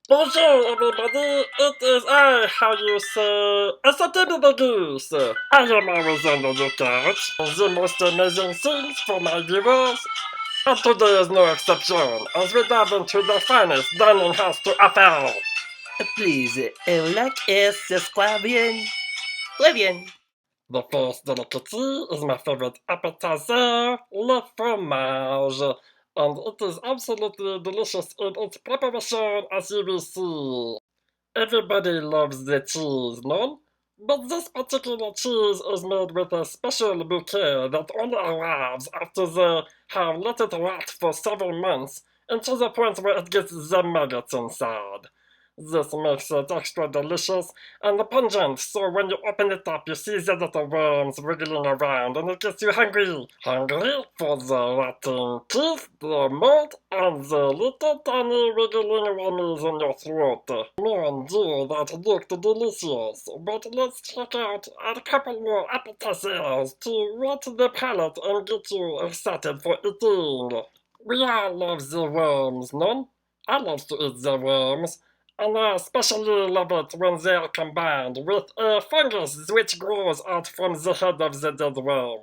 Bonjour everybody, it is I, how you say, acceptable the Goose. I am always on the lookout for the most amazing things for my viewers, and today is no exception, as we dive into the finest dining house to offer. Please, hola, que se square bien. Très bien. The first delicacy is my favorite appetizer, le fromage, and it is absolutely delicious in its preparation as you will see. Everybody loves the cheese, no? But this particular cheese is made with a special bouquet that only arrives after they have let it rot for several months, and to the point where it gets the maggots inside. This makes it extra delicious and pungent, so when you open it up, you see the little worms wriggling around, and it gets you hungry. Hungry for the rotting teeth, the mold, and the little tiny wiggling wormies in your throat. Man, dear, that looked delicious. But let's check out a couple more appetizers to whet the palate and get you excited for eating. We all love the worms, no? I love to eat the worms. And I especially love it when they are combined with a fungus which grows out from the head of the dead worm.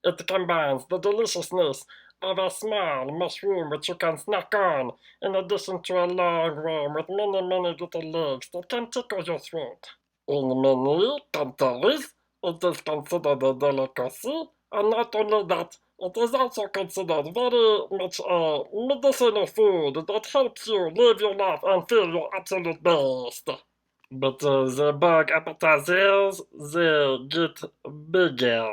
It combines the deliciousness of a small mushroom which you can snack on, in addition to a long worm with many, many little legs that can tickle your throat. In many countries, it is considered a delicacy, and not only that, it is also considered very much a medicinal food that helps you live your life and feel your absolute best. But the bug appetizers, they get bigger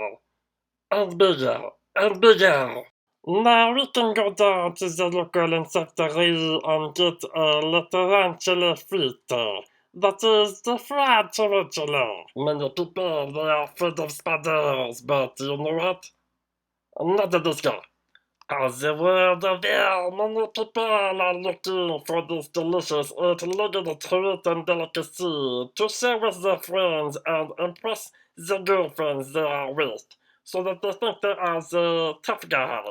and bigger and bigger. Now we can go down to the local insectary and get a little chili fritter. That is the fried tarantula. Many people, they are afraid of spiders, but you know what? Not this guy. As the world of air, many people are looking for this delicious eight-legged treat and delicacy to share with their friends and impress the girlfriends they are with, so that they think they are the tough guy.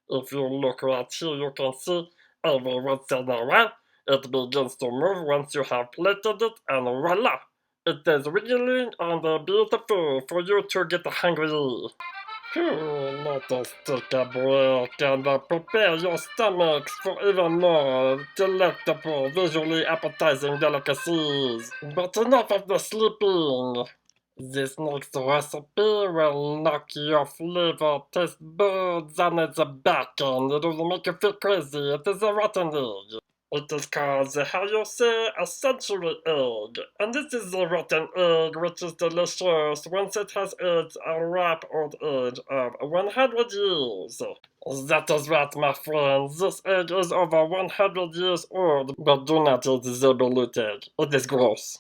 If you look right here, you can see every once in a while it begins to move once you have plated it, and voila! It is wiggling and beautiful for you to get hungry. Let us take a break and prepare your stomachs for even more delectable, visually appetizing delicacies. But enough of the sleeping. This next recipe will knock your flavor taste buds on its back and it will make you feel crazy. It is a rotten egg. It is called, how you say, a century egg. And this is a rotten egg which is delicious once it has aged a ripe old age of 100 years. That is right, my friends. This egg is over 100 years old, but do not eat the balut egg. It is gross.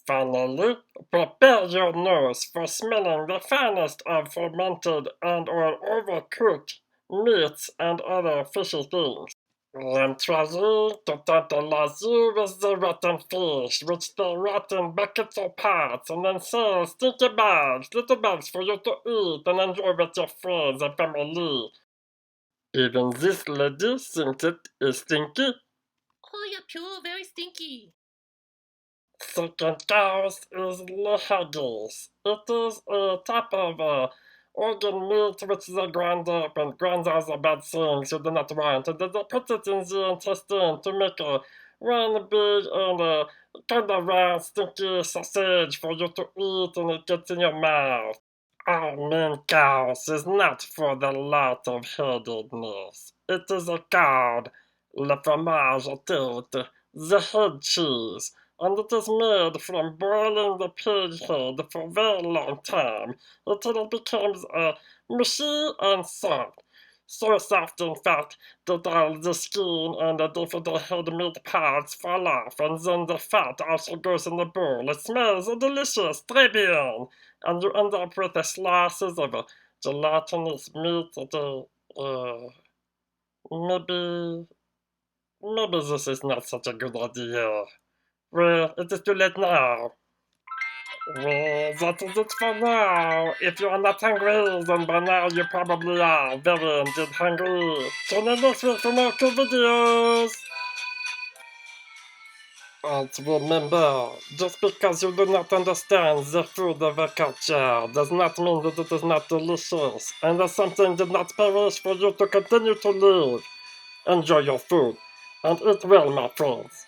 Finally, prepare your nose for smelling the finest of fermented and/or overcooked meats and other fishy things. I'm trying to tantalize you with the rotten fish, which they rot in buckets or pots, and then sell stinky bags, little bags for you to eat and enjoy with your friends and family. Even this lady thinks it is stinky. Oh, yeah, pure, very stinky. Second cause is haggis. It is a type of organ meat which they grind up and grind out the bad things you do not want. And then they put it in the intestine to make a one big and kind of round stinky sausage for you to eat and it gets in your mouth. Our main course is not for the lot of headedness. It is a called le fromage à tête, the head cheese, and it is made from boiling the pig head for a very long time until it becomes mushy and soft. So soft, in fact, that all the skin and the different head meat parts fall off, and then the fat also goes in the bowl. It smells delicious, très bien, and you end up with the slices of gelatinous meat that, maybe, maybe this is not such a good idea. Well, it is too late now. Well, that is it for now. If you are not hungry, then by now you probably are very indeed hungry. Tune in next week for more cool videos. And remember, just because you do not understand the food of a culture does not mean that it is not delicious, and that something did not perish for you to continue to live. Enjoy your food, and eat well, my friends.